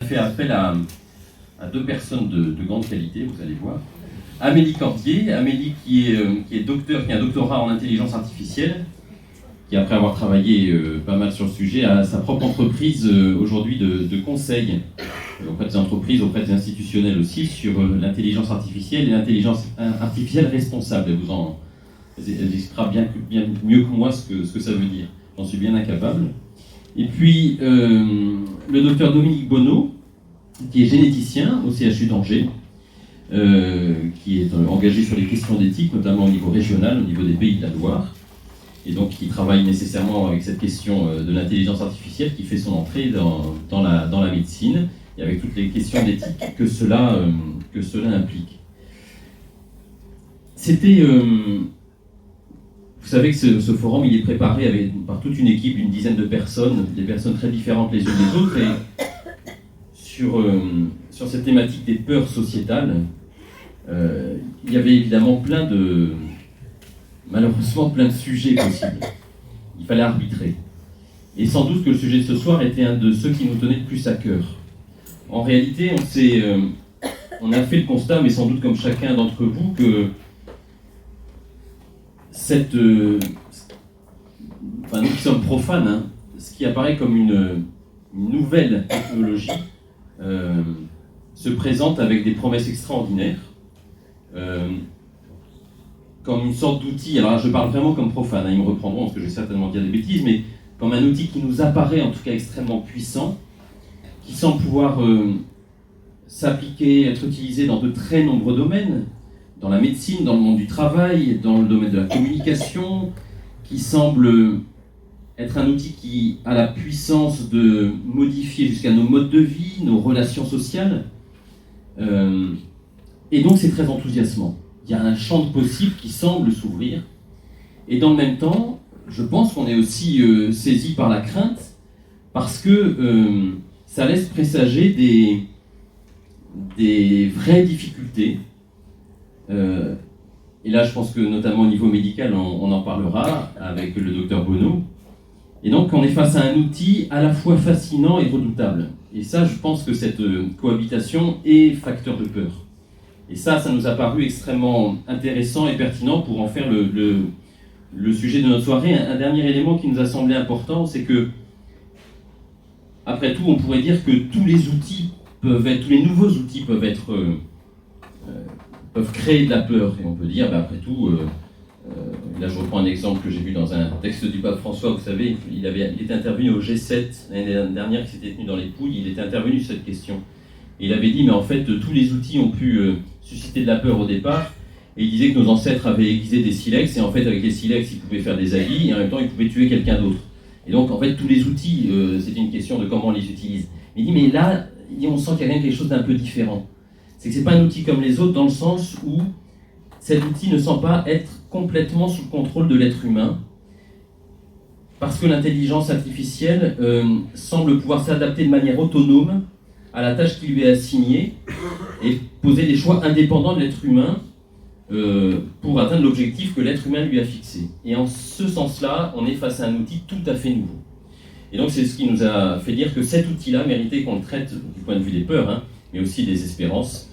fait appel à deux personnes de grande qualité, vous allez voir. Amélie Cordier, Amélie qui est un doctorat en intelligence artificielle, qui après avoir travaillé pas mal sur le sujet, a sa propre entreprise aujourd'hui de conseil auprès des entreprises, auprès des institutionnels aussi, sur l'intelligence artificielle et l'intelligence artificielle responsable. Elle expliquera bien mieux que moi ce que ça veut dire. J'en suis bien incapable. Et puis, le docteur Dominique Bonneau, qui est généticien au CHU d'Angers, qui est engagé sur les questions d'éthique, notamment au niveau régional, au niveau des Pays de la Loire, et donc qui travaille nécessairement avec cette question de l'intelligence artificielle qui fait son entrée dans la médecine, et avec toutes les questions d'éthique que cela implique. C'était... Vous savez que ce forum, il est préparé par toute une équipe d'une dizaine de personnes, des personnes très différentes les unes des autres, et sur cette thématique des peurs sociétales, il y avait évidemment malheureusement plein de sujets possibles. Il fallait arbitrer. Et sans doute que le sujet de ce soir était un de ceux qui nous tenait le plus à cœur. En réalité, on a fait le constat, mais sans doute comme chacun d'entre vous, que nous qui sommes profanes, ce qui apparaît comme une nouvelle technologie se présente avec des promesses extraordinaires, comme une sorte d'outil. Alors là, je parle vraiment comme profane, ils me reprendront parce que je vais certainement dire des bêtises, mais comme un outil qui nous apparaît en tout cas extrêmement puissant, qui semble pouvoir s'appliquer, être utilisé dans de très nombreux domaines, dans la médecine, dans le monde du travail, dans le domaine de la communication, qui semble être un outil qui a la puissance de modifier jusqu'à nos modes de vie, nos relations sociales. Et donc c'est très enthousiasmant. Il y a un champ de possibles qui semble s'ouvrir. Et dans le même temps, je pense qu'on est aussi saisi par la crainte, parce que ça laisse présager des vraies difficultés. Et là, je pense que notamment au niveau médical, on en parlera avec le docteur Bonneau. Et donc, on est face à un outil à la fois fascinant et redoutable. Et ça, je pense que cette cohabitation est facteur de peur. Et ça nous a paru extrêmement intéressant et pertinent pour en faire le sujet de notre soirée. Un dernier élément qui nous a semblé important, c'est que, après tout, on pourrait dire que tous les nouveaux outils peuvent créer de la peur. Et on peut dire, après tout, là je reprends un exemple que j'ai vu dans un texte du pape François, vous savez, il était intervenu au G7 l'année dernière qui s'était tenu dans les Pouilles, il était intervenu sur cette question. Et il avait dit, mais en fait, tous les outils ont pu susciter de la peur au départ, et il disait que nos ancêtres avaient aiguisé des silex, et en fait, avec les silex, ils pouvaient faire des alliés, et en même temps, ils pouvaient tuer quelqu'un d'autre. Et donc, en fait, tous les outils, c'était une question de comment on les utilise. Mais il dit, mais là, on sent qu'il y a quelque chose d'un peu différent. C'est que ce n'est pas un outil comme les autres, dans le sens où cet outil ne semble pas être complètement sous le contrôle de l'être humain, parce que l'intelligence artificielle semble pouvoir s'adapter de manière autonome à la tâche qui lui est assignée et poser des choix indépendants de l'être humain pour atteindre l'objectif que l'être humain lui a fixé. Et en ce sens-là, on est face à un outil tout à fait nouveau. Et donc c'est ce qui nous a fait dire que cet outil-là méritait qu'on le traite du point de vue des peurs, mais aussi des espérances,